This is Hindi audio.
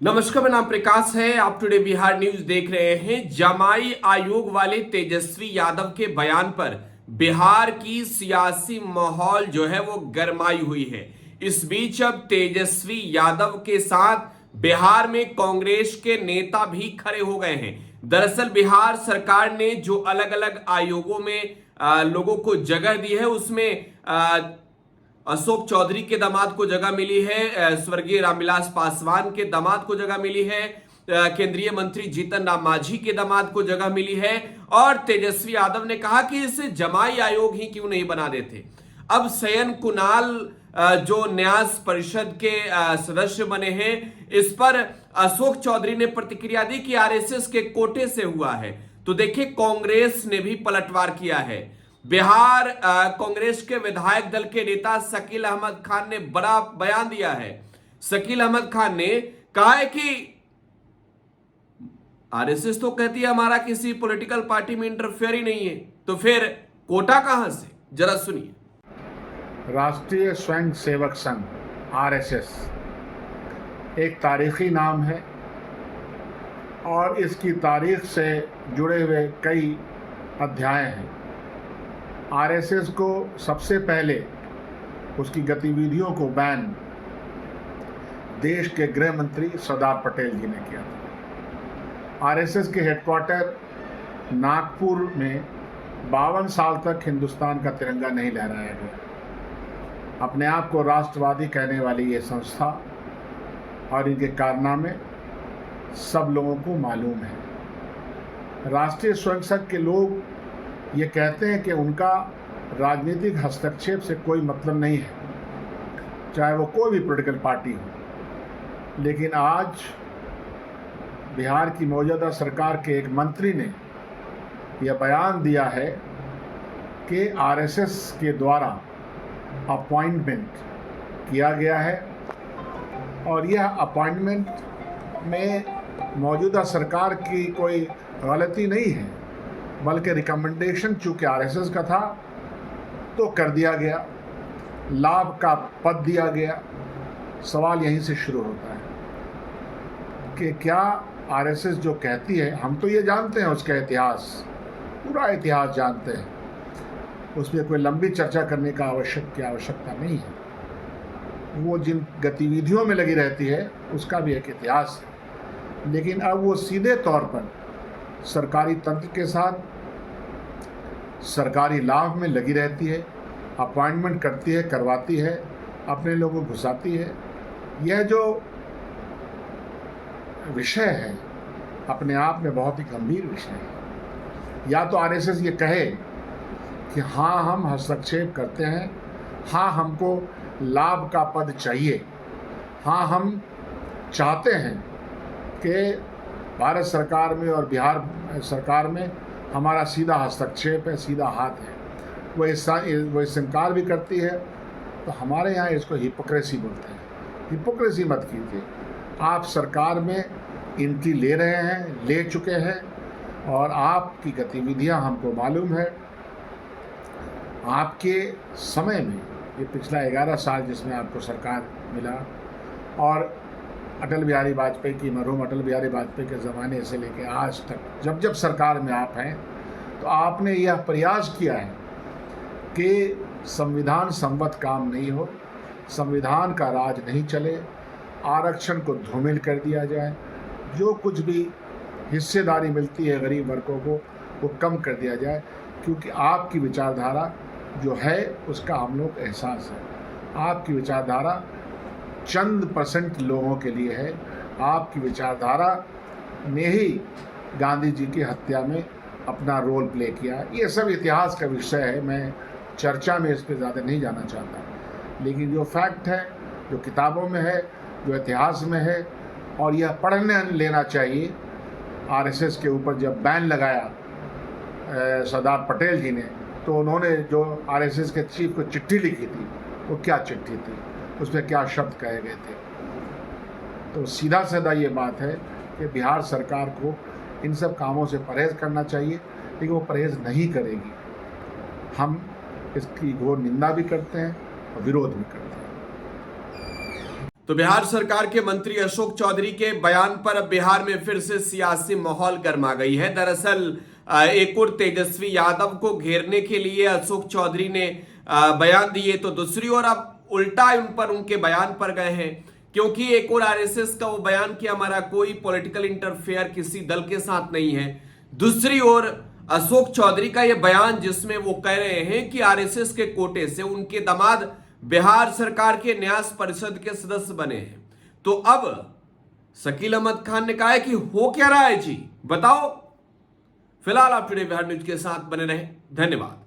नमस्कार, मेरा नाम प्रकाश है। आप टुडे बिहार न्यूज देख रहे हैं। जमाई आयोग वाले तेजस्वी यादव के बयान पर बिहार की सियासी माहौल जो है वो गरमाई हुई है। इस बीच अब तेजस्वी यादव के साथ बिहार में कांग्रेस के नेता भी खड़े हो गए हैं। दरअसल बिहार सरकार ने जो अलग अलग आयोगों में लोगों को जगह दी है, उसमें अशोक चौधरी के दामाद को जगह मिली है, स्वर्गीय रामविलास पासवान के दामाद को जगह मिली है, केंद्रीय मंत्री जीतन राम मांझी के दामाद को जगह मिली है। और तेजस्वी यादव ने कहा कि इसे जमाई आयोग ही क्यों नहीं बना देते। अब सयन कुणाल जो न्यास परिषद के सदस्य बने हैं, इस पर अशोक चौधरी ने प्रतिक्रिया दी कि आरएसएस के कोटे से हुआ है। तो देखिए, कांग्रेस ने भी पलटवार किया है। बिहार कांग्रेस के विधायक दल के नेता शकील अहमद खान ने बड़ा बयान दिया है। शकील अहमद खान ने कहा है कि आरएसएस तो कहती है हमारा किसी पॉलिटिकल पार्टी में इंटरफेयर ही नहीं है, तो फिर कोटा कहां से? जरा सुनिए। राष्ट्रीय स्वयं सेवक संघ आरएसएस एक तारीखी नाम है और इसकी तारीख से जुड़े हुए कई अध्याय हैं। आरएसएस को सबसे पहले उसकी गतिविधियों को बैन देश के गृह मंत्री सरदार पटेल जी ने किया था। आरएसएस के हेडक्वार्टर नागपुर में 52 साल तक हिंदुस्तान का तिरंगा नहीं लहराया गया। अपने आप को राष्ट्रवादी कहने वाली ये संस्था और इनके कारनामे सब लोगों को मालूम है। राष्ट्रीय स्वयंसेवक के लोग ये कहते हैं कि उनका राजनीतिक हस्तक्षेप से कोई मतलब नहीं है, चाहे वो कोई भी पॉलिटिकल पार्टी हो। लेकिन आज बिहार की मौजूदा सरकार के एक मंत्री ने यह बयान दिया है कि आरएसएस के द्वारा अपॉइंटमेंट किया गया है और यह अपॉइंटमेंट में मौजूदा सरकार की कोई गलती नहीं है, बल्कि रिकमेंडेशन चूँकि आरएसएस का था तो कर दिया गया, लाभ का पद दिया गया। सवाल यहीं से शुरू होता है कि क्या आरएसएस जो कहती है, हम तो ये जानते हैं उसका इतिहास, पूरा इतिहास जानते हैं, उसमें कोई लंबी चर्चा करने का आवश्यकता नहीं है। वो जिन गतिविधियों में लगी रहती है उसका भी एक इतिहास है। लेकिन अब वो सीधे तौर पर सरकारी तंत्र के साथ सरकारी लाभ में लगी रहती है, अपॉइंटमेंट करती है, करवाती है, अपने लोगों को घुसाती है। यह जो विषय है अपने आप में बहुत ही गंभीर विषय है। या तो आरएसएस ये कहे कि हाँ हम हस्तक्षेप करते हैं, हाँ हमको लाभ का पद चाहिए, हाँ हम चाहते हैं कि भारत सरकार में और बिहार सरकार में हमारा सीधा हस्तक्षेप है, सीधा हाथ है। वो इस इनकार भी करती है, तो हमारे यहाँ इसको हिपोक्रेसी बोलते हैं। हिपोक्रेसी मत कीजिए। आप सरकार में एंट्री ले रहे हैं, ले चुके हैं और आपकी गतिविधियाँ हमको मालूम है। आपके समय में ये पिछला 11 साल जिसमें आपको सरकार मिला और अटल बिहारी वाजपेयी की, मरहूम अटल बिहारी वाजपेयी के ज़माने से लेकर आज तक जब जब सरकार में आप हैं, तो आपने यह प्रयास किया है कि संविधान सम्मत काम नहीं हो, संविधान का राज नहीं चले, आरक्षण को धूमिल कर दिया जाए, जो कुछ भी हिस्सेदारी मिलती है गरीब वर्गों को वो कम कर दिया जाए, क्योंकि आपकी विचारधारा जो है उसका हम लोग एहसास है। आपकी विचारधारा चंद % लोगों के लिए है। आपकी विचारधारा ने ही गांधी जी की हत्या में अपना रोल प्ले किया। ये सब इतिहास का विषय है, मैं चर्चा में इस पर ज़्यादा नहीं जाना चाहता। लेकिन जो फैक्ट है, जो किताबों में है, जो इतिहास में है, और यह पढ़ने लेना चाहिए। आरएसएस के ऊपर जब बैन लगाया सरदार पटेल जी ने, तो उन्होंने जो आरएसएस के चीफ को चिट्ठी लिखी थी, वो क्या चिट्ठी थी, उसमें क्या शब्द कहे गए थे। तो सीधा साधा ये बात है कि बिहार सरकार को इन सब कामों से परहेज़ करना चाहिए, लेकिन वो परहेज़ नहीं करेगी। हम इसकी घोर निंदा भी करते हैं और विरोध भी करते हैं। तो बिहार सरकार के मंत्री अशोक चौधरी के बयान पर अब बिहार में फिर से सियासी माहौल गर्मा गई है। दरअसल एक और तेजस्वी यादव को घेरने के लिए अशोक चौधरी ने बयान दिए, तो दूसरी ओर अब उल्टा उनके बयान पर गए हैं, क्योंकि एक और आरएसएस का वो बयान कि हमारा कोई पॉलिटिकल इंटरफेयर किसी दल के साथ नहीं है। दूसरी ओर अशोक चौधरी का यह बयान जिसमें वो कह रहे हैं कि आरएसएस के कोटे से उनके दामाद बिहार सरकार के न्यास परिषद के सदस्य बने हैं। तो अब शकील अहमद खान ने कहा है कि हो क्या रहा है जी, बताओ। फिलहाल आप टुडे बिहार न्यूज के साथ बने रहें। धन्यवाद।